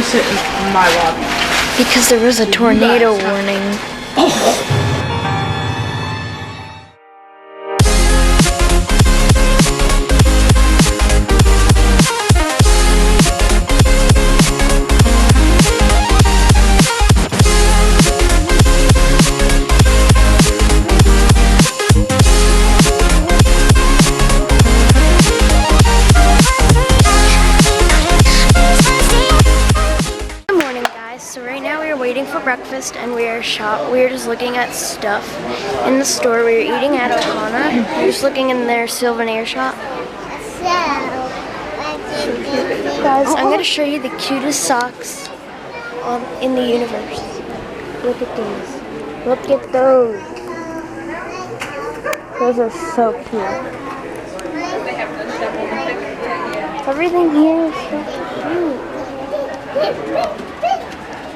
sit in my lobby? Because there was a tornado warning. Oh. Waiting for breakfast, and we are just looking at stuff in the store. We are eating at Ohana. We're just looking in their souvenir shop. Guys, I'm going to show you the cutest socks in the universe. Look at these. Look at those. Those are so cute. Everything here is so cute.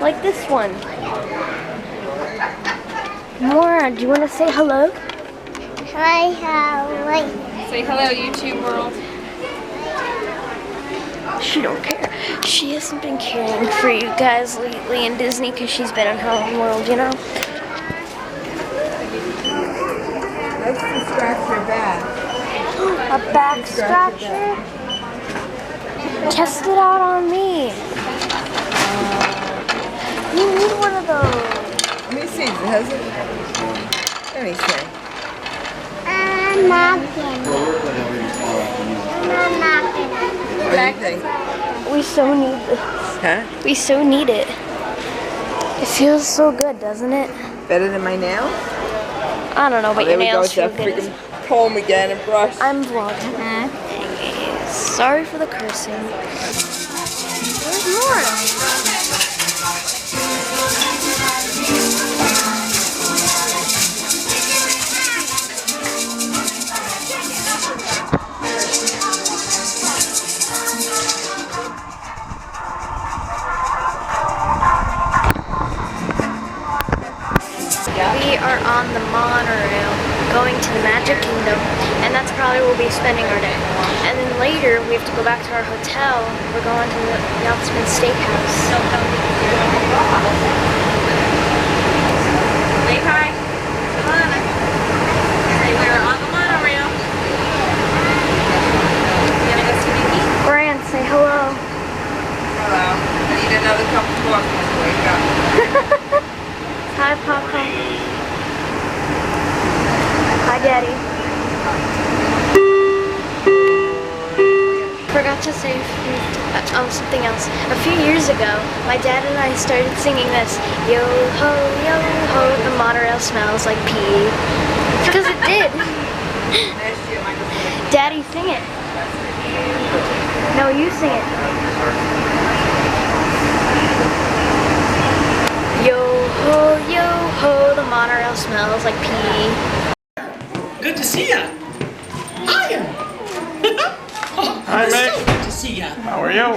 Like this one. Mora, do you want to say hello? Hi, hi. Say hello, YouTube world. She don't care. She hasn't been caring for you guys lately in Disney because she's been in her own world, you know? Let's just scratch your back. A back scratcher? Test it out on me. You need one of those. Let me see. Has it? Let me see. I'm not gonna. What do you think? We so need this. Huh? We so need it. It feels so good, doesn't it? Better than my nails? I don't know, but your nails feel there we go. good. That freaking comb again and brush. I'm vlogging. Sorry for the cursing. There's more. We are on the monorail going to the Magic Kingdom, and that's probably where we'll be spending our day. And then later we have to go back to our hotel. We're going to the Yachtsman Steakhouse. Say hi. Alanna. Say we're on the monorail. You gonna go see Mickey? Brian, say hello. Hello. I need another cup of coffee to wake up. Hi, Papa. Hi, Daddy. Forgot to say something else. A few years ago, my dad and I started singing this. Yo ho, the monorail smells like pee. Because it did. Daddy, sing it. No, you sing it. Yo ho, the monorail smells like pee. Good to see ya. Hiya. Hi, mate. So good to see ya. How are you?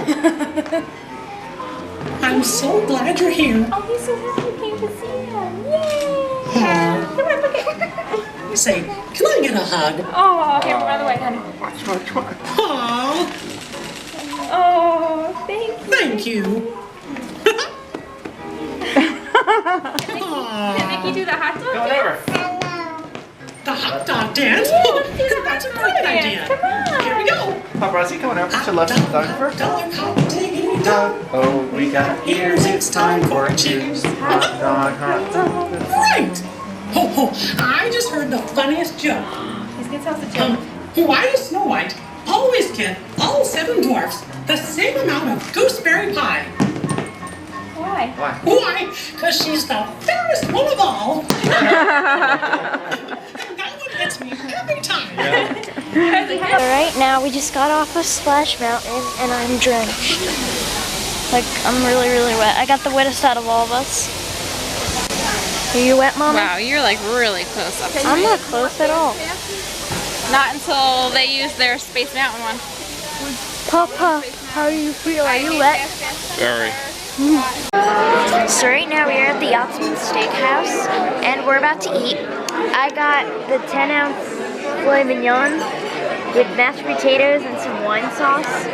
I'm so glad you're here. Oh, he's so happy you came to see him. Yay! Aw. Come on, look at Say, can I get a hug? Oh, here, by the way, honey. Aw, Oh, thank you. thank you. Can Aw, Mickey do the hot dog? Come on over. the hot dog dance? That's a great idea. Come on. Here we go. Paparazzi, come on over. Put your left foot down first. Dog, hot diggity dog. Dog, oh, we got ears. It's time for a cheers. Hot dog, hot dog. Great. Ho, ho, I just heard the funniest joke. He's gonna tell us a joke. Why does Snow White always give all 7 dwarfs the same amount of gooseberry pie? Why? Why? Because she's the fairest one of all. That one hits me every time. Alright, now we just got off of Splash Mountain, and I'm drenched. Like, I'm really, really wet. I got the wettest out of all of us. Are you wet, Mama? Wow, you're like really close up. I'm not close at all. Not until they use their Space Mountain one. Papa, how do you feel? Are you wet? Very. So right now we are at the Yachtsman Steakhouse, and we're about to eat. I got the 10-ounce filet mignon with mashed potatoes and some wine sauce.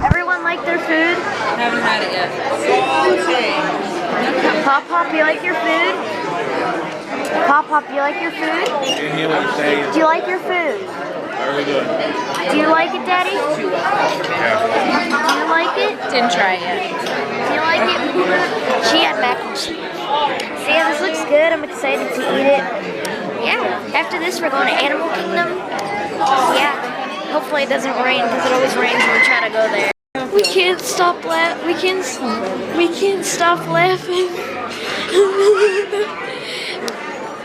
Everyone likes like their food? Haven't had it yet. Pop Pop, you like your food? Pop Pop, you like your food? Can't hear what you're saying. Do you like your food? Very good. Do you like it, Daddy? Yeah. Do you like it? Didn't try it yet. Do you like it? She had mac and cheese. So yeah, this looks good. I'm excited to eat it. Yeah, after this we're going to Animal Kingdom. Yeah, hopefully it doesn't rain because it always rains when we try to go there. We can't stop laughing. We can't stop laughing.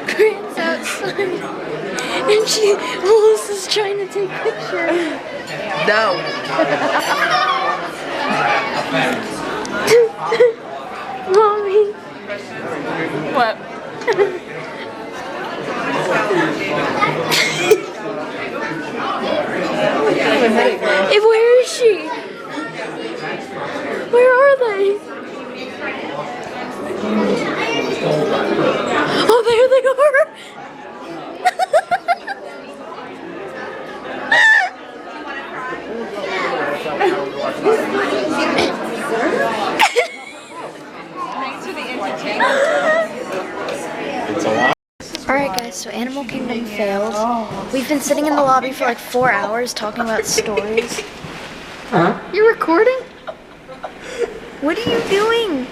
Grant's outside, and Melissa's trying to take pictures. No. Mommy. What? Where is she? Where are they? Oh, there they are. It's a lot. Alright guys, so Animal Kingdom failed. We've been sitting in the lobby for like 4 hours talking about stories. Huh? You're recording? What are you doing?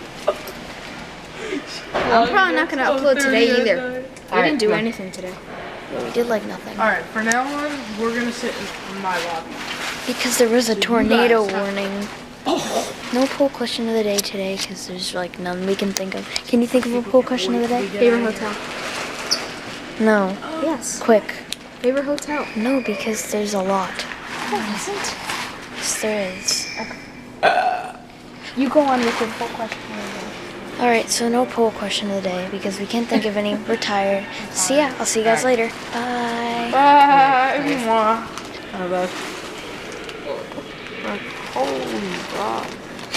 I'm probably not going to upload today either. We didn't do anything today. We did like nothing. Alright, for now on, we're gonna sit in my lobby. Because there was a tornado warning. No poll question of the day today because there's like none we can think of. Can you think of a poll question of the day? Favorite hotel? No. Yes. Quick. Favorite hotel? No, because there's a lot. No, it isn't. Yes, there is. You go on with your full question. Alright, so no poll question of the day because we can't think of any. We're tired. So yeah, I'll see you guys later. Bye. Bye. Mwah. Holy God.